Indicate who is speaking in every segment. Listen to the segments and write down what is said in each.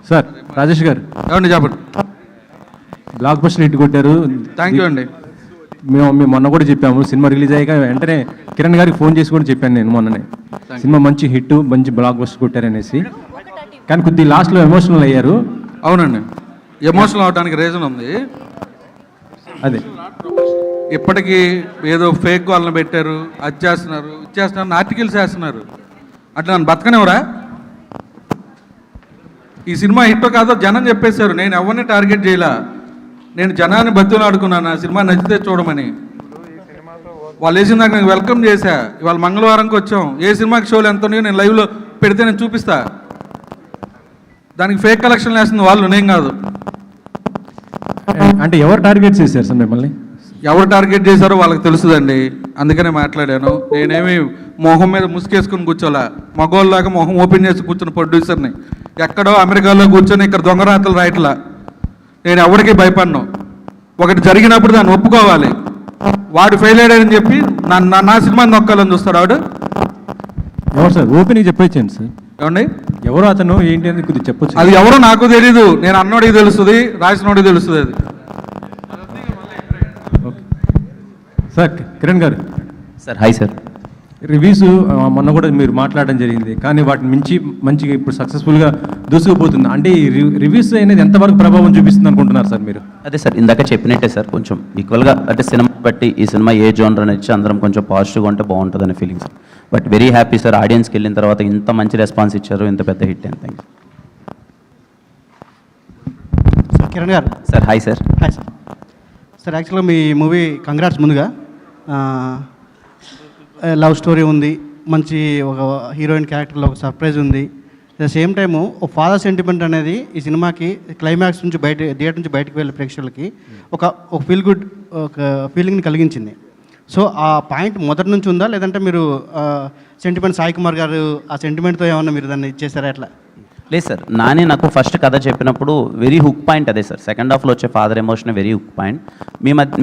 Speaker 1: Sir Rajesh గారు
Speaker 2: ఏమండి చెప్పండి.
Speaker 1: బ్లాక్ బస్టర్ హిట్ కొట్టారు.
Speaker 2: థ్యాంక్ యూ అండి.
Speaker 1: మేము మొన్న కూడా చెప్పాము, సినిమా రిలీజ్ అయ్యాక వెంటనే కిరణ్ గారికి ఫోన్ చేసి కూడా చెప్పాను నేను మొన్ననే, సినిమా మంచి హిట్, మంచి బ్లాక్ బస్టర్ కొట్టారు అనేసి. కానీ కొద్దిగా లాస్ట్లో ఎమోషనల్ అయ్యారు.
Speaker 2: అవునండి, ఎమోషనల్ అవడానికి రీజన్ ఉంది.
Speaker 1: అదే
Speaker 2: ఇప్పటికీ ఏదో ఫేక్ వాళ్ళని పెట్టారు, అది చేస్తున్నారు, ఇది చేస్తున్నారు, ఆర్టికల్స్ వేస్తున్నారు. అట్లా నన్ను బతకనివరా? ఈ సినిమా హిట్ కాదో జనం చెప్పేశారు. నేను ఎవరిని టార్గెట్ చేయలా, నేను జనాన్ని బతులాడుకున్నాను ఆ సినిమా నచ్చితే చూడమని. వాళ్ళు వేసిన దాకా నేను వెల్కమ్ చేశా. ఇవాళ మంగళవారంకి వచ్చాం. ఏ సినిమాకి షోలు ఎంత ఉన్నాయో నేను లైవ్లో పెడితే నేను చూపిస్తా. దానికి ఫేక్ కలెక్షన్లు వేస్తుంది వాళ్ళు, నేను కాదు.
Speaker 1: అంటే ఎవరు టార్గెట్ చేశారు సార్ మిమ్మల్ని?
Speaker 2: ఎవరు టార్గెట్ చేశారో వాళ్ళకి తెలుసుదండి, అందుకనే మాట్లాడాను. నేనేమి మొహం మీద ముసుకేసుకుని కూర్చోలే, మగోళ్ళలాగా మొహం ఓపెన్ చేసి కూర్చున్న ప్రొడ్యూసర్ని. ఎక్కడో అమెరికాలో కూర్చొని ఇక్కడ దొంగరాతలు రాయట్లా. నేను ఎవరికి భయపడను. ఒకటి జరిగినప్పుడు దాన్ని ఒప్పుకోవాలి. వాడు ఫెయిల్ అయ్యాడని చెప్పి నా సినిమాని నొక్కాలని చూస్తాడు వాడు.
Speaker 1: ఎవరు సార్? ఓపెనింగ్ చెప్పొచ్చండి సార్.
Speaker 2: ఏమండి,
Speaker 1: ఎవరు అతను ఏంటి అని కొద్దిగా చెప్పొచ్చు.
Speaker 2: అది ఎవరో నాకు తెలీదు, నేను అన్నోడికి తెలుస్తుంది, రాసినోడికి తెలుస్తుంది. అది
Speaker 1: sir Kiran garu.
Speaker 3: Sir hi sir.
Speaker 1: Reviews మొన్న కూడా మీరు మాట్లాడడం జరిగింది, కానీ వాటిని మించి మంచిగా ఇప్పుడు సక్సెస్ఫుల్గా దూసుకుపోతుంది. అంటే ఈ రివ్యూస్ అనేది ఎంతవరకు ప్రభావం చూపిస్తుంది అనుకుంటున్నారు సార్ మీరు?
Speaker 3: అదే సార్, ఇందాక చెప్పినట్టే సార్, కొంచెం ఈక్వల్గా అంటే సినిమా బట్టి ఈ సినిమా ఏ జోనర్ అని ఇచ్చి అందరం కొంచెం పాజిటివ్గా ఉంటే బాగుంటుందనే feeling sir. But very happy sir, ఆడియన్స్కి వెళ్ళిన తర్వాత ఇంత మంచి రెస్పాన్స్ ఇచ్చారు, ఇంత పెద్ద హిట్ అని. Thank you.
Speaker 4: Kiran garu.
Speaker 3: Sir hi sir.
Speaker 4: Hi sir. Sir యాక్చువల్గా మీ మూవీ కంగ్రాట్స్ ముందుగా. లవ్ స్టోరీ ఉంది, మంచి ఒక హీరోయిన్ క్యారెక్టర్లో ఒక సర్ప్రైజ్ ఉంది. అట్ ద సేమ్ టైము ఒక ఫాదర్ సెంటిమెంట్ అనేది ఈ సినిమాకి క్లైమాక్స్ నుంచి థియేటర్ నుంచి బయటకు వెళ్ళే ప్రేక్షకులకి ఒక ఫీల్ గుడ్ ఒక ఫీలింగ్ని కలిగించింది. సో ఆ పాయింట్ మొదటి నుంచి ఉందా, లేదంటే మీరు సెంటిమెంట్ సాయి కుమార్ గారు ఆ సెంటిమెంట్తో ఏమన్నా మీరు దాన్ని ఇచ్చేసారా ఎట్లా?
Speaker 3: లేదు సార్, నాని నాకు ఫస్ట్ కథ చెప్పినప్పుడు వెరీ హుక్ పాయింట్ అదే సార్. సెకండ్ హాఫ్లో వచ్చే father emotion very hook point.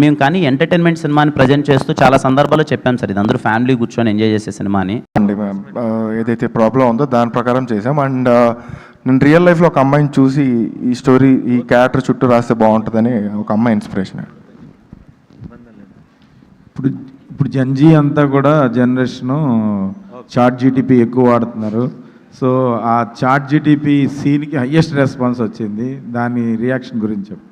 Speaker 3: మేము కానీ ఎంటర్టైన్మెంట్ సినిమాని ప్రజెంట్ చేస్తూ చాలా సందర్భాల్లో చెప్పాం సార్, ఇది అందరూ ఫ్యామిలీ కూర్చొని ఎంజాయ్ చేసే సినిమాని.
Speaker 5: అండి ఏదైతే ప్రాబ్లం ఉందో దాని ప్రకారం చేసాం. అండ్ నేను రియల్ లైఫ్లో ఒక అమ్మాయిని చూసి ఈ స్టోరీ ఈ క్యారెక్టర్ చుట్టూ రాస్తే బాగుంటుందని ఒక అమ్మాయి ఇన్స్పిరేషన్.
Speaker 6: ఇప్పుడు జంజీ అంతా కూడా జనరేషను చాట్ జీటీపీ ఎక్కువ వాడుతున్నారు. సో ఆ చాట్ జీటీపీ సీన్కి హయ్యెస్ట్ రెస్పాన్స్ వచ్చింది, దాని రియాక్షన్ గురించి చెప్పు.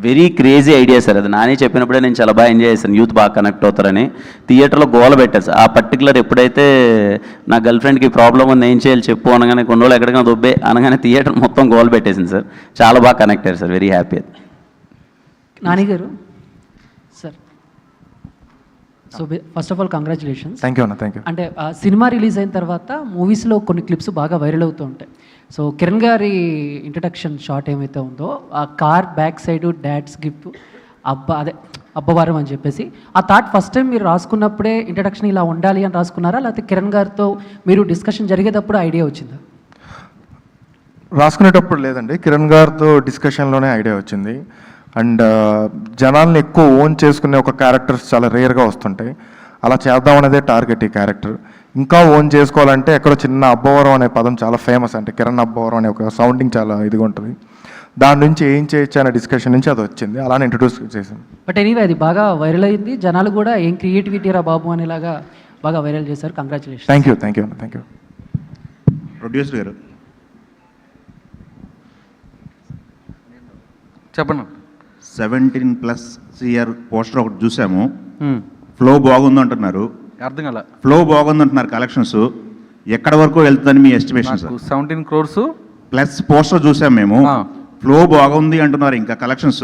Speaker 3: వెరీ క్రేజీ ఐడియా సార్ అది. నాని చెప్పినప్పుడే నేను చాలా బాగా ఎంజాయ్ చేశాను, యూత్ బాగా కనెక్ట్ అవుతారని. థియేటర్లో గోల పెట్టారు సార్. ఆ పర్టికులర్ ఎప్పుడైతే నా గర్ల్ ఫ్రెండ్కి ప్రాబ్లం ఉంది ఏం చేయాలి చెప్పు అనగానే, కొన్ని రోజులు ఎక్కడికైనా దొబ్బే అనగానే థియేటర్ మొత్తం గోల పెట్టేసింది సార్. చాలా బాగా కనెక్ట్ అయ్యారు sir, very happy.
Speaker 7: Nani garu sir, so first of all congratulations.
Speaker 5: Thank you అన్న, థ్యాంక్ యూ.
Speaker 7: అంటే సినిమా రిలీజ్ అయిన తర్వాత మూవీస్లో కొన్ని క్లిప్స్ బాగా వైరల్ అవుతూ ఉంటాయి. సో కిరణ్ గారి ఇంట్రడక్షన్ షాట్ ఏమైతే ఉందో, ఆ car back side dad's gift Abbavaram అని చెప్పేసి, ఆ థాట్ ఫస్ట్ టైం మీరు రాసుకున్నప్పుడే ఇంట్రడక్షన్ ఇలా ఉండాలి అని రాసుకున్నారా, లేకపోతే కిరణ్ గారితో మీరు డిస్కషన్ జరిగేటప్పుడు ఐడియా వచ్చిందా?
Speaker 5: రాసుకునేటప్పుడు లేదండి, కిరణ్ గారితో డిస్కషన్లోనే ఐడియా వచ్చింది. అండ్ జనాల్ని ఎక్కువ ఓన్ చేసుకునే ఒక క్యారెక్టర్స్ చాలా రేర్గా వస్తుంటాయి. అలా చేద్దాం అనేదే టార్గెట్ ఈ క్యారెక్టర్. ఇంకా ఓన్ చేసుకోవాలంటే ఎక్కడో చిన్న అబ్బవరం అనే పదం చాలా ఫేమస్, అంటే కిరణ్ అబ్బవరం అనే ఒక సౌండింగ్ చాలా ఇదిగా ఉంటుంది. దాని నుంచి ఏం చేయొచ్చు అనే డిస్కషన్ నుంచి అది వచ్చింది, అలానే ఇంట్రడ్యూస్ చేశాను.
Speaker 7: బట్ ఎనీవే అది బాగా వైరల్ అయింది, జనాలు కూడా ఏం క్రియేటివిటీ రా బాబు అనేలాగా బాగా వైరల్ చేశారు. Congratulation.
Speaker 5: Thank you, thank you, thank you.
Speaker 8: Producer గారు
Speaker 2: చెప్పండి.
Speaker 8: 17+ CR పోస్టర్ ఒకటి చూసాము, ఫ్లో బాగుంది అంటున్నారు.
Speaker 2: అర్థం కాల.
Speaker 8: ఫ్లో బాగుంది అంటున్నారు, కలెక్షన్స్ ఎక్కడ వరకు వెళ్తుందని మీ estimation sir?
Speaker 2: 17 crores
Speaker 8: plus poster చూసాం మేము, ఫ్లో బాగుంది అంటున్నారు. ఇంకా కలెక్షన్స్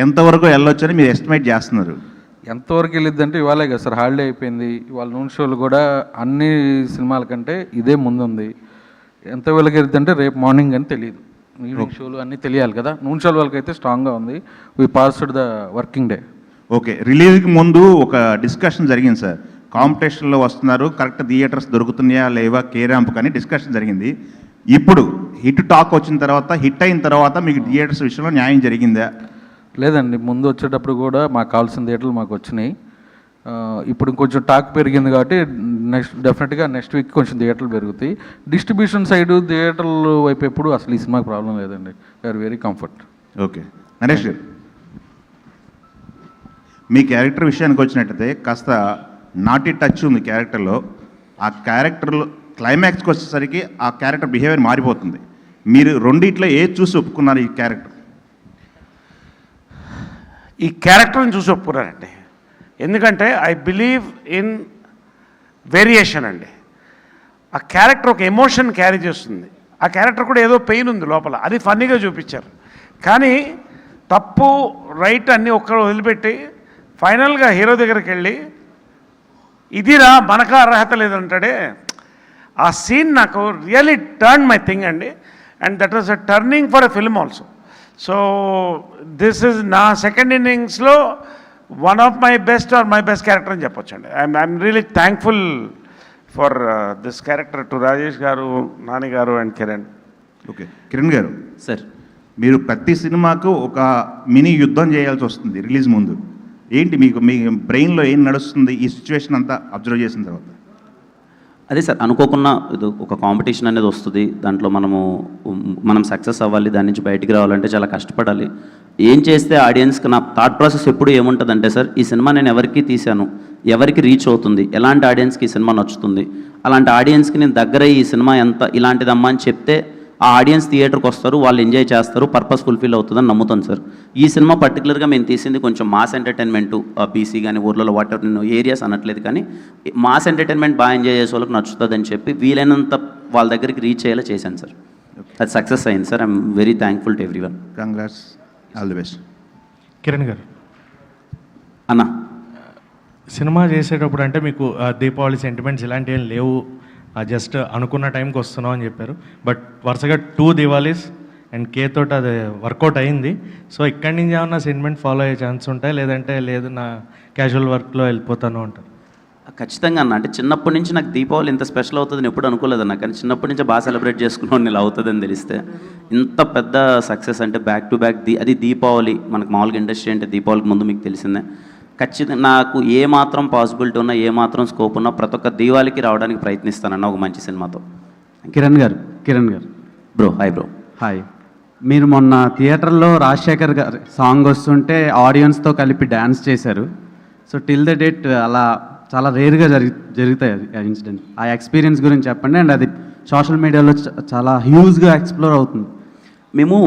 Speaker 8: ఎంతవరకు వెళ్ళొచ్చని మీరు ఎస్టిమేట్ చేస్తున్నారు?
Speaker 2: ఎంతవరకు వెళ్ళిద్దంటే ఇవాళే కదా సార్, హాలిడే అయిపోయింది. ఇవాళ నూన్ షోలు కూడా అన్ని సినిమాల కంటే ఇదే ముందుంది. ఎంత వెళ్ళకి వెళ్తుంటే రేపు మార్నింగ్ అని తెలియదు. ఈవినింగ్ షోలు అన్నీ తెలియాలి కదా. నూన్ షోల వాళ్ళకి అయితే స్ట్రాంగ్గా ఉంది. We passed the working day.
Speaker 8: Okay, రిలీజ్కి ముందు ఒక డిస్కషన్ జరిగింది సార్, కాంపిటీషన్లో వస్తున్నారు, కరెక్ట్ థియేటర్స్ దొరుకుతున్నాయా లేవా కే ర్యాంప్ కానీ డిస్కషన్ జరిగింది. ఇప్పుడు హిట్ టాక్ వచ్చిన తర్వాత, హిట్ అయిన తర్వాత మీకు థియేటర్స్ విషయంలో న్యాయం జరిగిందా?
Speaker 2: లేదండి, ముందు వచ్చేటప్పుడు కూడా మాకు కావాల్సిన థియేటర్లు మాకు వచ్చినాయి. ఇప్పుడు కొంచెం టాక్ పెరిగింది కాబట్టి డెఫినెట్గా నెక్స్ట్ వీక్ కొంచెం థియేటర్లు పెరుగుతాయి. డిస్ట్రిబ్యూషన్ సైడ్ థియేటర్ల వైపు ఎప్పుడు అసలు ఈ సినిమాకి ప్రాబ్లం లేదండి. We're very comfort.
Speaker 8: Okay, Naresh garu, మీ క్యారెక్టర్ విషయానికి వచ్చినట్టయితే కాస్త నాటి టచ్ ఉంది క్యారెక్టర్లో. ఆ క్యారెక్టర్లో క్లైమాక్స్కి వచ్చేసరికి ఆ క్యారెక్టర్ బిహేవియర్ మారిపోతుంది. మీరు రెండిట్లో ఏది చూసి ఒప్పుకున్నారు ఈ క్యారెక్టర్?
Speaker 9: ఈ క్యారెక్టర్ని చూసి ఒప్పుకున్నానండి. ఎందుకంటే ఐ బిలీవ్ ఇన్ వేరియేషన్ అండి. ఆ క్యారెక్టర్ ఒక ఎమోషన్ క్యారీ చేస్తుంది. ఆ క్యారెక్టర్ కూడా ఏదో పెయిన్ ఉంది లోపల, అది ఫన్నీగా చూపించారు. కానీ తప్పు రైట్ అన్నీ ఒక్కడ వదిలిపెట్టి ఫైనల్గా హీరో దగ్గరికి వెళ్ళి ఇదిరా మనకా అర్హత లేదంటాడే, ఆ సీన్ నాకు రియలీ టర్న్ మై థింగ్ అండి. And that was a turning for a film also. So this is నా సెకండ్ ఇన్నింగ్స్లో one of my best or my best character అని చెప్పొచ్చండి. I'm really thankful for this character to Rajesh garu, Nani గారు and Kiran.
Speaker 8: Okay, Kiran garu,
Speaker 3: sir
Speaker 8: మీరు ప్రతి సినిమాకు ఒక mini యుద్ధం చేయాల్సి వస్తుంది రిలీజ్ ముందు. ఏంటి మీకు మీ బ్రెయిన్లో ఏం నడుస్తుంది ఈ సిచ్యువేషన్ అంతా అబ్జర్వ్ చేసిన తర్వాత?
Speaker 3: అదే సార్, అనుకోకుండా ఇది ఒక కాంపిటీషన్ అనేది వస్తుంది. దాంట్లో మనం సక్సెస్ అవ్వాలి, దాని నుంచి బయటికి రావాలంటే చాలా కష్టపడాలి. ఏం చేస్తే ఆడియన్స్కి నా థాట్ ప్రాసెస్ ఎప్పుడు ఏముంటుందంటే సార్, ఈ సినిమా నేను ఎవరికి తీశాను, ఎవరికి రీచ్ అవుతుంది, ఎలాంటి ఆడియన్స్కి ఈ సినిమా నచ్చుతుంది, అలాంటి ఆడియన్స్కి నేను దగ్గర ఈ సినిమా ఎంత ఇలాంటిదమ్మా అని చెప్తే ఆ ఆడియన్స్ థియేటర్కి వస్తారు, వాళ్ళు ఎంజాయ్ చేస్తారు, పర్పస్ ఫుల్ఫిల్ అవుతుందని నమ్ముతాను సార్. ఈ సినిమా పర్టికులర్గా మేము తీసింది కొంచెం మాస్ ఎంటర్టైన్మెంటు, పీసీ కానీ ఊర్లలో వాటర్ ఏరియాస్ అనట్లేదు, కానీ మాస్ ఎంటర్టైన్మెంట్ బాగా ఎంజాయ్ చేసే వాళ్ళకి నచ్చుతుందని చెప్పి వీలైనంత వాళ్ళ దగ్గరికి రీచ్ అయ్యేలా చేశాను సార్. అది సక్సెస్ అయింది sir. I'm very thankful to everyone.
Speaker 8: Congrats, all the best.
Speaker 10: Kiran గారు,
Speaker 3: అన్న
Speaker 10: సినిమా చేసేటప్పుడు అంటే మీకు దీపావళి సెంటిమెంట్స్ ఇలాంటివి ఏం లేవు, జస్ట్ అనుకున్న టైంకి వస్తున్నాం అని చెప్పారు. బట్ వరుసగా 2 దివాళీస్ అండ్ కే తోటి అది వర్కౌట్ అయింది. సో ఇక్కడి నుంచి ఏమన్నా సెంటిమెంట్ ఫాలో అయ్యే ఛాన్స్ ఉంటాయి, లేదంటే లేదు నా క్యాజువల్ వర్క్లో వెళ్ళిపోతాను అంటారు?
Speaker 3: ఖచ్చితంగా అన్న, అంటే చిన్నప్పటి నుంచి నాకు దీపావళి ఇంత స్పెషల్ అవుతుందని ఎప్పుడు అనుకోలేదన్న. కానీ చిన్నప్పటి నుంచి బాగా సెలబ్రేట్ చేసుకున్నాను ఇలా అవుతుందని తెలిస్తే. ఇంత పెద్ద సక్సెస్ అంటే బ్యాక్ టు బ్యాక్ అది దీపావళి. మనకు మామూలుగా ఇండస్ట్రీ అంటే దీపావళికి ముందు మీకు తెలిసిందే. ఖచ్చితంగా నాకు ఏ మాత్రం పాసిబిలిటీ ఉన్నా, ఏ మాత్రం స్కోప్ ఉన్నా ప్రతి ఒక్క దీవాళికి రావడానికి ప్రయత్నిస్తానన్న ఒక మంచి సినిమాతో.
Speaker 11: కిరణ్ గారు
Speaker 3: బ్రో, హాయ్ బ్రో.
Speaker 11: హాయ్. మీరు మొన్న థియేటర్లో రాజశేఖర్ గారి సాంగ్ వస్తుంటే ఆడియన్స్తో కలిపి డ్యాన్స్ చేశారు. సో టిల్ ద డేట్ అలా చాలా రేర్గా జరుగుతాయి ఆ ఇన్సిడెంట్. ఆ ఎక్స్పీరియన్స్ గురించి చెప్పండి. అండ్ అది సోషల్ మీడియాలో చాలా హ్యూజ్గా ఎక్స్ప్లోర్ అవుతుంది.
Speaker 3: మేము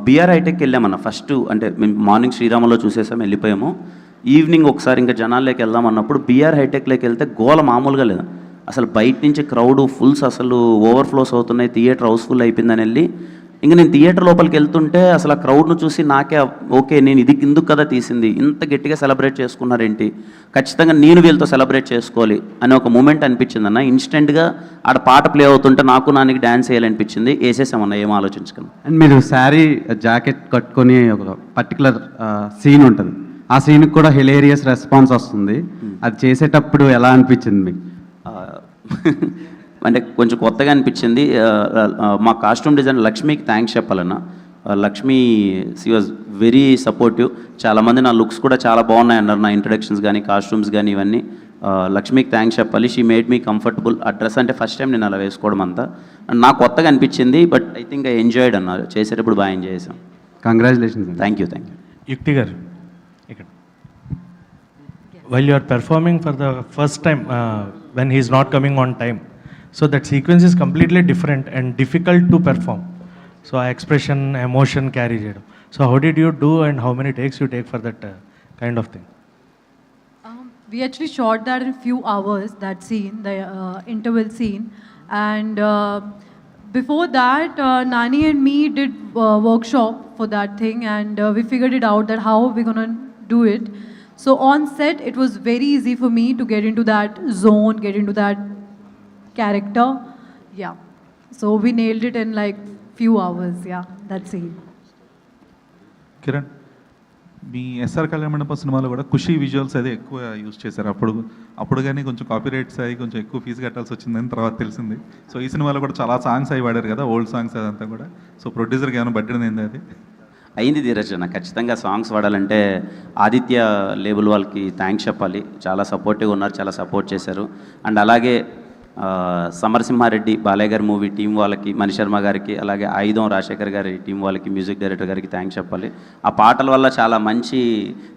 Speaker 3: బిఆర్ హైటెక్కి వెళ్ళామన్న ఫస్ట్. అంటే మేము మార్నింగ్ శ్రీరామలో చూసేసాము, వెళ్ళిపోయాము. ఈవినింగ్ ఒకసారి ఇంకా జనాల్లోకి వెళ్దాం అన్నప్పుడు బిఆర్ హైటెక్లోకి వెళ్తే గోల మామూలుగా లేదు అసలు. బయట నుంచి క్రౌడ్ ఫుల్స్ అసలు ఓవర్ఫ్లోస్ అవుతున్నాయి, థియేటర్ హౌస్ఫుల్ అయిపోయిందని వెళ్ళి ఇంకా నేను థియేటర్ లోపలికి వెళ్తుంటే అసలు ఆ క్రౌడ్ను చూసి నాకే ఓకే, నేను ఇది కిందుకు కదా తీసింది, ఇంత గట్టిగా సెలబ్రేట్ చేసుకున్నారేంటి, ఖచ్చితంగా నేను వీళ్ళతో సెలబ్రేట్ చేసుకోవాలి అనే ఒక మూమెంట్ అనిపించింది అన్న. ఇన్స్టెంట్గా ఆడ పాట ప్లే అవుతుంటే నాకు నానికి డ్యాన్స్ చేయాలనిపించింది, వేసేసామన్న ఏం ఆలోచించుకున్నాను.
Speaker 11: అండ్ మీరు శారీ జాకెట్ కట్టుకొని ఒక పర్టికులర్ సీన్ ఉంటుంది, ఆ సీన్కి కూడా హిలేరియస్ రెస్పాన్స్ వస్తుంది. అది చేసేటప్పుడు ఎలా అనిపించింది మీకు?
Speaker 3: అంటే కొంచెం కొత్తగా అనిపించింది. మా కాస్ట్యూమ్ డిజైనర్ లక్ష్మికి థ్యాంక్స్ చెప్పాలన్న. Lakshmi she was very supportive. చాలామంది నా లుక్స్ కూడా చాలా బాగున్నాయి అన్నారు, నా ఇంట్రడక్షన్స్ కానీ కాస్ట్యూమ్స్ కానీ ఇవన్నీ. లక్ష్మికి థ్యాంక్స్ చెప్పాలి. She made me comfortable. ఆ డ్రెస్ అంటే ఫస్ట్ టైం నేను అలా వేసుకోవడం అంతా నాకు కొత్తగా అనిపించింది. But I think I enjoyed అన్నారు, చేసేటప్పుడు బాగా ఎంజాయ్ చేసాం.
Speaker 11: కంగ్రాచులేషన్స్.
Speaker 3: Thank you.
Speaker 10: యుక్తి గారు, ఇక్కడ while you are performing for the first time when he is not coming on time, so that sequence is completely different and difficult to perform. So expression, emotion carry cheyadam. So how did you do and how many takes you take for that kind of thing?
Speaker 12: We actually shot that in few hours, that scene, the interval scene, and before that Nani and me did workshop for that thing, and we figured it out that how we're gonna do it. So on set, it was very easy for me to get into that zone, get into that character. Yeah. So we nailed it in like few hours. Yeah, that's it.
Speaker 13: Kiran, మీ SR Kalyana Mandapam సినిమాలో కూడా ఖుషి visuals అదే ఎక్కువ use చేశారు. అప్పుడు కానీ కొంచెం copy rights అయ్యి కొంచెం ఎక్కువ ఫీజు కట్టాల్సి వచ్చిందని తర్వాత తెలిసింది. సో ఈ సినిమాలో కూడా చాలా సాంగ్స్ అవి వాడారు కదా, ఓల్డ్ సాంగ్స్ అదంతా కూడా. సో ప్రొడ్యూసర్కి ఏమైనా బడ్జెట్ అయింది అది?
Speaker 3: అయింది ధీరజ్ నాకు ఖచ్చితంగా సాంగ్స్ వాడాలంటే ఆదిత్య లేబుల్ వాళ్ళకి థ్యాంక్స్ చెప్పాలి. చాలా సపోర్టివ్గా ఉన్నారు, చాలా సపోర్ట్ చేశారు. అండ్ అలాగే సమరసింహారెడ్డి బాలయ్య గారి మూవీ టీం వాళ్ళకి, మణిశర్మ గారికి, అలాగే ఆయుధం రాజశేఖర్ గారి టీం వాళ్ళకి, మ్యూజిక్ డైరెక్టర్ గారికి థ్యాంక్స్ చెప్పాలి. ఆ పాటల వల్ల చాలా మంచి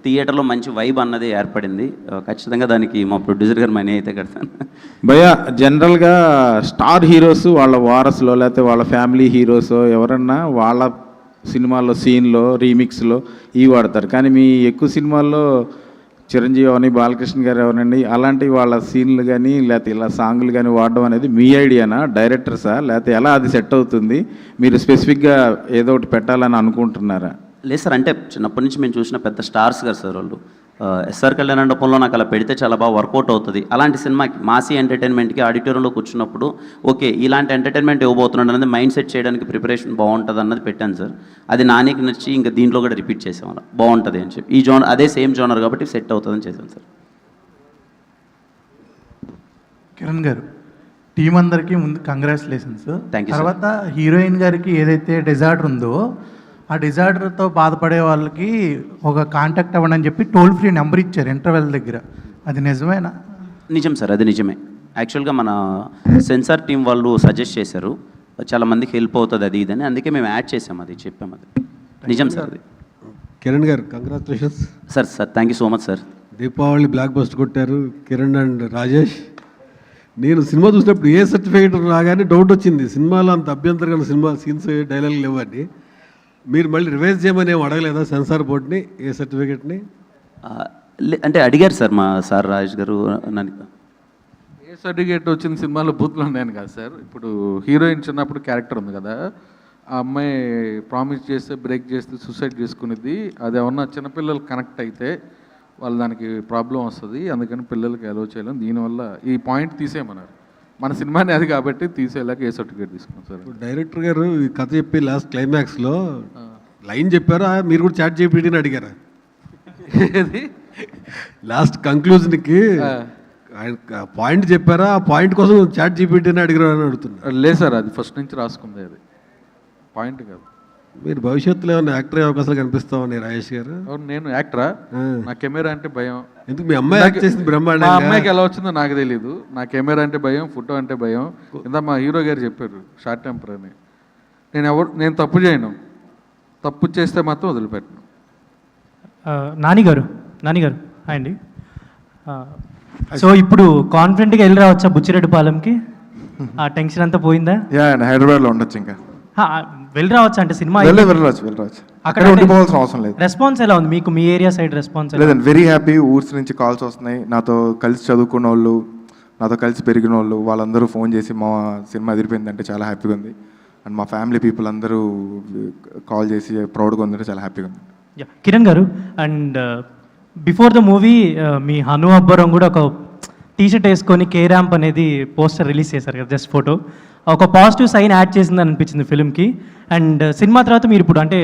Speaker 3: థియేటర్లో మంచి వైబ్ అన్నది ఏర్పడింది. ఖచ్చితంగా దానికి మా ప్రొడ్యూసర్ గారు మనీ అయితే కడతాను.
Speaker 6: భయ జనరల్గా స్టార్ హీరోస్ వాళ్ళ వారసులో లేకపోతే వాళ్ళ ఫ్యామిలీ హీరోస్ ఎవరన్నా వాళ్ళ సినిమాల్లో సీన్లో రీమిక్స్లో ఇవి వాడతారు. కానీ మీ ఎక్కువ సినిమాల్లో చిరంజీవి అవని, బాలకృష్ణ గారు ఎవరండి అలాంటి వాళ్ళ సీన్లు కానీ లేకపోతే ఇలా సాంగ్లు కానీ వాడడం అనేది మీ ఐడియానా, డైరెక్టర్సా, లేకపోతే ఎలా అది సెట్ అవుతుంది? మీరు స్పెసిఫిక్గా ఏదో ఒకటి పెట్టాలని అనుకుంటున్నారా?
Speaker 3: లేదు సార్, అంటే చిన్నప్పటి నుంచి మేము చూసిన పెద్ద స్టార్స్ గారు సార్ వాళ్ళు. ఎస్ఆర్ కళ్యాణ మండపంలో నాకు అలా పెడితే చాలా బాగా వర్కౌట్ అవుతుంది. అలాంటి సినిమాకి మాసీ ఎంటర్టైన్మెంట్కి ఆడిటోరియంలో కూర్చున్నప్పుడు ఓకే ఇలాంటి ఎంటర్టైన్మెంట్ ఇవ్వబోతున్నాడు అనేది మైండ్ సెట్ చేయడానికి ప్రిపరేషన్ బాగుంటుంది అన్నది పెట్టాను సార్. అది నానికి నచ్చి ఇంకా దీంట్లో కూడా రిపీట్ చేసాం, అలా బాగుంటుంది అని చెప్పి. ఈ జోనర్ అదే సేమ్ జోనర్ కాబట్టి సెట్ అవుతుందని చేశాను సార్.
Speaker 14: కిరణ్ గారు, టీం అందరికీ ముందు కంగ్రాచులేషన్స్.
Speaker 3: Thank you, sir.
Speaker 14: తర్వాత హీరోయిన్ గారికి ఏదైతే డిజార్డర్ ఉందో ఆ డిజార్డర్తో బాధపడే వాళ్ళకి ఒక కాంటాక్ట్ అవ్వండి అని చెప్పి టోల్ ఫ్రీ నెంబర్ ఇచ్చారు ఇంటర్వెల్ దగ్గర. అది నిజమేనా?
Speaker 3: నిజం సార్, అది నిజమే. యాక్చువల్గా మన సెన్సార్ టీం వాళ్ళు సజెస్ట్ చేశారు, చాలా మందికి హెల్ప్ అవుతుంది అది ఇదని, అందుకే మేము యాడ్ చేసాం, అది చెప్పాము. అది నిజం సార్. అది
Speaker 15: కిరణ్ గారు congratulations
Speaker 3: sir. Thank you so much sir.
Speaker 15: Deepavali block buster కొట్టారు కిరణ్ అండ్ రాజేష్. నేను సినిమా చూసినప్పుడు ఏ సర్టిఫికేట్ రాగానే డౌట్ వచ్చింది, సినిమాలో అంత అభ్యంతరమైన సినిమా సీన్స్ డైలాగ్ లేవని. మీరు మళ్ళీ రివైజ్ చేయమని ఏం అడగలేదా సెన్సార్ బోర్డ్ని ఏ సర్టిఫికేట్ని?
Speaker 3: అంటే అడిగారు సార్ మా సార్ రాజేష్ గారు నన్ను.
Speaker 2: ఏ సర్టిఫికేట్ వచ్చిన సినిమాలో బూత్లో ఉన్నాను కదా సార్. ఇప్పుడు హీరోయిన్ చిన్నప్పుడు క్యారెక్టర్ ఉంది కదా, ఆ అమ్మాయి ప్రామిస్ చేస్తే బ్రేక్ చేస్తే సూసైడ్ చేసుకునేది. అది ఏమన్నా చిన్నపిల్లలు కనెక్ట్ అయితే వాళ్ళు దానికి ప్రాబ్లం వస్తుంది, అందుకని పిల్లలకి అలో చేయలేం. దీనివల్ల ఈ పాయింట్ తీసేయమన్నారు. మన సినిమాని అది కాబట్టి తీసేలాక ఏ సర్టిఫికేట్ తీసుకున్నాం సార్.
Speaker 15: డైరెక్టర్ గారు ఈ కథ చెప్పి లాస్ట్ క్లైమాక్స్లో లైన్ చెప్పారా, మీరు కూడా చాట్ జీపీటీని అడిగారా? లాస్ట్ కంక్లూజన్కి ఆయన పాయింట్ చెప్పారా, ఆ పాయింట్ కోసం చాట్ జీపీటీని అడిగారా అని అడుగుతున్నా.
Speaker 2: లేదు సార్, అది ఫస్ట్ నుంచి రాసుకుంది, అది పాయింట్ కాదు.
Speaker 15: మీరు భవిష్యత్తులో ఏమైనా యాక్టర్ అయ్యే అవకాశాలు కనిపిస్తామని రాజేష్ గారు?
Speaker 2: నేను యాక్టరా? నా కెమెరా అంటే భయం.
Speaker 15: ఎందుకు మీ అమ్మాయి యాక్ట్ చేసింది బ్రహ్మాండంగా?
Speaker 2: మా అమ్మాయికి ఎలా వచ్చిందో నాకు తెలియదు. నా కెమెరా అంటే భయం, ఫోటో అంటే భయం. ఇందా మా హీరో గారు చెప్పారు షార్ట్ టెంపర్ అని. నేను తప్పు చేయను, తప్పు చేస్తే మాత్రం వదిలిపెట్టను.
Speaker 16: నానిగారు హాయ్ అండి. సో ఇప్పుడు కాన్ఫిడెంట్గా వెళ్ళి రావచ్చా బుచ్చిరెడ్డిపాలెంకి? ఆ టెన్షన్ అంతా పోయిందా?
Speaker 5: హైదరాబాద్లో ఉండొచ్చు, ఇంకా
Speaker 16: వెళ్ళి రావచ్చు అంటే సినిమా
Speaker 5: వెళ్ళరావచ్చు. అక్కడ ఉండిపోవాల్సిన అవసరం లేదు.
Speaker 16: రెస్పాన్స్ ఎలా ఉంది మీకు, మీ ఏరియా సైడ్ రెస్పాన్స్?
Speaker 5: లేదండి, వెరీ హ్యాపీ. ఊర్స్ నుంచి కాల్స్ వస్తున్నాయి, నాతో కలిసి చదువుకున్న వాళ్ళు, నాతో కలిసి పెరిగిన వాళ్ళు, వాళ్ళందరూ ఫోన్ చేసి మా సినిమా ఎదిరిపోయిందంటే చాలా హ్యాపీగా ఉంది. అండ్ మా ఫ్యామిలీ పీపుల్ అందరూ కాల్ చేసి ప్రౌడ్గా ఉందంటే చాలా హ్యాపీగా ఉంది.
Speaker 16: కిరణ్ గారు, అండ్ బిఫోర్ ద మూవీ మీ హను అబ్బరం కూడా ఒక టీషర్ట్ వేసుకొని కే ర్యాంప్ అనేది పోస్టర్ రిలీజ్ చేశారు కదా, జస్ట్ ఫోటో. ఒక పాజిటివ్ సైన్ యాడ్ చేసిందని అనిపించింది ఫిల్మ్కి. అండ్ సినిమా తర్వాత మీరు ఇప్పుడు అంటే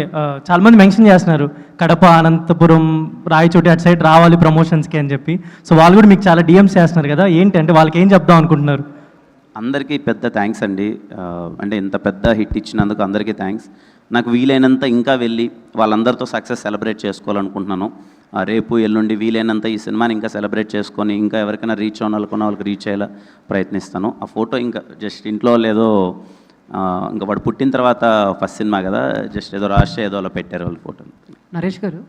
Speaker 16: చాలామంది మెన్షన్ చేస్తున్నారు కడప, అనంతపురం, రాయచోటి అటు సైడ్ రావాలి ప్రమోషన్స్కి అని చెప్పి. సో వాళ్ళు కూడా మీకు చాలా డిఎమ్స్ చేస్తున్నారు కదా, ఏంటి అంటే వాళ్ళకి ఏం చెప్దాం అనుకుంటున్నారు?
Speaker 3: అందరికీ పెద్ద థ్యాంక్స్ అండి. అంటే ఇంత పెద్ద హిట్ ఇచ్చినందుకు అందరికీ థ్యాంక్స్. నాకు వీలైనంత ఇంకా వెళ్ళి వాళ్ళందరితో సక్సెస్ సెలబ్రేట్ చేసుకోవాలనుకుంటున్నాను. రేపు ఎల్లుండి వీలైనంత ఈ సినిమాని ఇంకా సెలబ్రేట్ చేసుకొని ఇంకా ఎవరికైనా రీచ్ అవ్వాలనుకున్న వాళ్ళకి రీచ్ అయ్యేలా ప్రయత్నిస్తాను. ఆ ఫోటో ఇంకా జస్ట్ ఇంట్లో లేదో, ఇంకా వాడు పుట్టిన తర్వాత ఫస్ట్ సినిమా కదా, జస్ట్ ఏదో రాష్ట్ర ఏదో అలా పెట్టారు వాళ్ళు ఫోటో.
Speaker 7: నరేష్ గారు,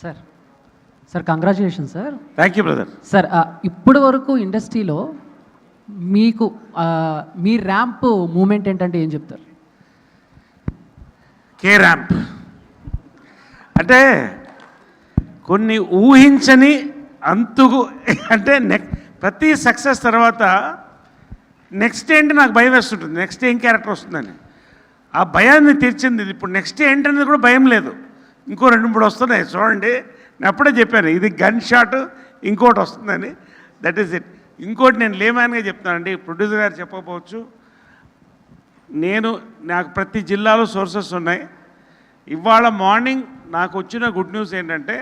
Speaker 7: sir congratulation sir.
Speaker 9: Thank you brother.
Speaker 7: Sir ఇప్పటి వరకు ఇండస్ట్రీలో మీకు మీ ర్యాంప్ మూమెంట్ ఏంటంటే ఏం చెప్తారు?
Speaker 9: కే ర్యాంప్ అంటే కొన్ని ఊహించని అంతుకు, అంటే ప్రతి సక్సెస్ తర్వాత నెక్స్ట్ ఏంటి నాకు భయం వేస్తుంటుంది, నెక్స్ట్ ఏం క్యారెక్టర్ వస్తుందని. ఆ భయాన్ని తీర్చింది ఇది. ఇప్పుడు నెక్స్ట్ ఏంటనేది కూడా భయం లేదు. ఇంకో 2-3 వస్తున్నాయి చూడండి. నేను అప్పుడే చెప్పాను ఇది గన్ షాట్, ఇంకోటి వస్తుందని. That is it. ఇంకోటి నేను లేమాన్గా చెప్తానండి, ప్రొడ్యూసర్ గారు చెప్పకపోవచ్చు. నాకు ప్రతి జిల్లాలో సోర్సెస్ ఉన్నాయి. ఇవాళ మార్నింగ్ నాకు వచ్చిన గుడ్ న్యూస్ ఏంటంటే,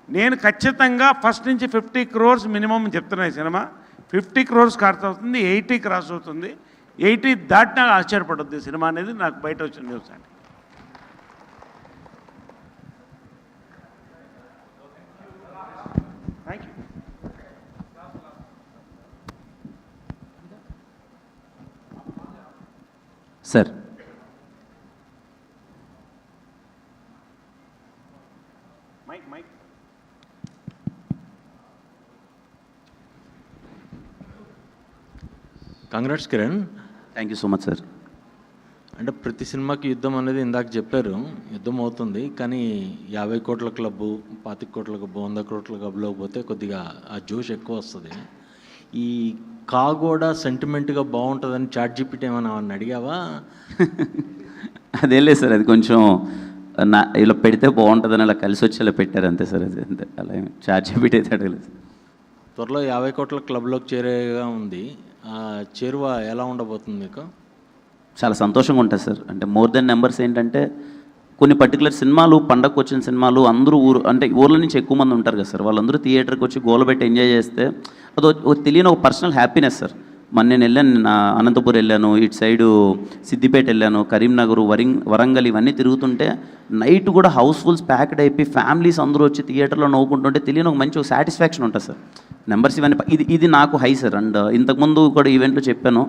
Speaker 9: నేను ఖచ్చితంగా ఫస్ట్ నుంచి 50 crores మినిమం చెప్తున్నాయి. సినిమా 50 crores ఖర్చు అవుతుంది, 80 క్రాస్ అవుతుంది. 80 దాటినా ఆశ్చర్యపడొద్దు సినిమా అనేది నాకు బయట వచ్చిన న్యూస్ అండి.
Speaker 17: Congrats Kiran.
Speaker 3: Thank you so much sir.
Speaker 17: అంటే ప్రతి సినిమాకి యుద్ధం అనేది ఇందాక చెప్పారు, యుద్ధం అవుతుంది. కానీ 50 కోట్ల క్లబ్బు, 25 కోట్ల క్లబ్బు, 100 కోట్ల క్లబ్లోకి పోతే కొద్దిగా ఆ జోష్ ఎక్కువ వస్తుంది. ఈ కాగోడ సెంటిమెంట్గా బాగుంటుందని చాట్ జీపీటీ ఏమైనా అడిగావా?
Speaker 3: అదేం లేదు సార్, అది కొంచెం ఇలా పెడితే బాగుంటుందని అలా కలిసి వచ్చి ఇలా పెట్టారు అంతే సార్. అది అంతే, అలా చార్జ్ జీపీటీ అయితే అడగలేదు.
Speaker 17: త్వరలో 50 కోట్ల క్లబ్లోకి చేరేగా ఉంది. ఆ చేరువ ఎలా ఉండబోతుంది మీకు?
Speaker 3: చాలా సంతోషంగా ఉంటుంది సార్. అంటే మోర్ దెన్ నెంబర్స్ ఏంటంటే కొన్ని పర్టికులర్ సినిమాలు, పండగకు వచ్చిన సినిమాలు అందరూ ఊర్ల నుంచి ఎక్కువ మంది ఉంటారు కదా సార్, వాళ్ళందరూ థియేటర్కి వచ్చి గోలబెట్టి ఎంజాయ్ చేస్తే అది తెలియని ఒక పర్సనల్ హ్యాపీనెస్ సార్. నేను వెళ్ళాను, అనంతపూర్ వెళ్ళాను, ఇటు సైడు సిద్దిపేట వెళ్ళాను, కరీంనగర్, వరంగల్ ఇవన్నీ తిరుగుతుంటే నైట్ కూడా హౌస్ఫుల్స్ ప్యాక్డ్ అయిపోయి ఫ్యామిలీస్ అందరూ వచ్చి థియేటర్లో నవ్వుకుంటుంటే తెలియని ఒక మంచి సాటిస్ఫాక్షన్ ఉంటుంది సార్. నెంబర్స్ ఇవన్నీ ఇది నాకు హై సార్. అండ్ ఇంతకుముందు కూడా ఈవెంట్లో చెప్పాను,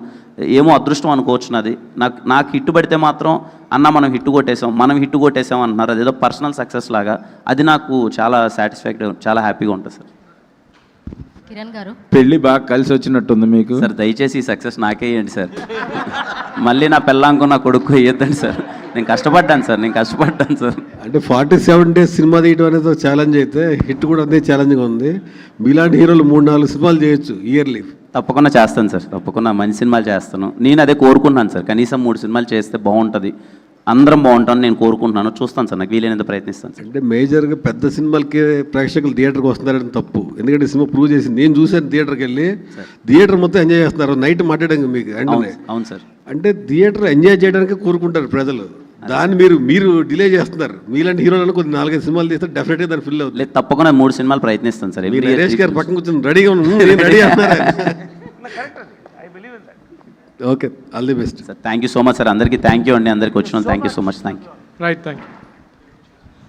Speaker 3: ఏమో అదృష్టం అనుకోవచ్చు నాది. నాకు హిట్ పడితే మాత్రం అన్న మనం హిట్ కొట్టేసాం అంటున్నారు. అదేదో పర్సనల్ సక్సెస్ లాగా అది నాకు చాలా చాలా హ్యాపీగా ఉంటుంది సార్.
Speaker 12: కిరణ్ గారు,
Speaker 6: పెళ్ళి బాగా కలిసి వచ్చినట్టుంది మీకు
Speaker 3: సార్. దయచేసి ఈ సక్సెస్ నాకే ఇవ్వండి సార్. మళ్ళీ నా పెళ్ళాంకు నా కొడుకు ఇవ్వద్దండి సార్. నేను కష్టపడ్డాను సార్.
Speaker 15: అంటే 47 days సినిమా తీయడం అనేది ఒక ఛాలెంజ్ అయితే హిట్ కూడా అదే ఛాలెంజ్గా ఉంది. మీలాంటి హీరోలు 3-4 సినిమాలు చేయొచ్చు ఇయర్లీ.
Speaker 3: తప్పకుండా చేస్తాను సార్, తప్పకుండా మంచి సినిమాలు చేస్తాను. నేను అదే కోరుకుంటున్నాను సార్, కనీసం 3 సినిమాలు చేస్తే బాగుంటుంది, అందరం బాగుంటాను నేను కోరుకుంటున్నాను. చూస్తాను సార్, నాకు వీలైనంత ప్రయత్నిస్తాను సార్.
Speaker 15: అంటే మేజర్గా పెద్ద సినిమాలకి ప్రేక్షకులు థియేటర్కి వస్తున్నారని తప్పు. ఎందుకంటే సినిమా ప్రూవ్ చేసింది. నేను చూశాను థియేటర్కి వెళ్ళి, థియేటర్ మొత్తం ఎంజాయ్ చేస్తున్నారు. నైట్ మాట్లాడాం మీకు అంటే
Speaker 3: అవును సార్.
Speaker 15: అంటే థియేటర్ ఎంజాయ్ చేయడానికి కోరుకుంటారు ప్రజలు, దాన్ని మీరు డిలే చేస్తున్నారు. మీలాంటి హీరోలను కొద్ది 4-5 సినిమాలు తీస్తే డెఫినెట్గా దాన్ని ఫిల్ అవుతుంది.
Speaker 3: లేదు, తప్పకుండా 3 సినిమాలు ప్రయత్నిస్తాను సార్.
Speaker 15: మీరు నరేష్ గారు పక్కన కూర్చొని రెడీగా ఉన్నాను, రెడీ అన్నారు. Okay, all the best
Speaker 3: sir. Thank you so much sir. అందరికీ థ్యాంక్ యూ అండి, అందరికీ వచ్చిన thank you so much. Thank you.
Speaker 16: Right, thank you.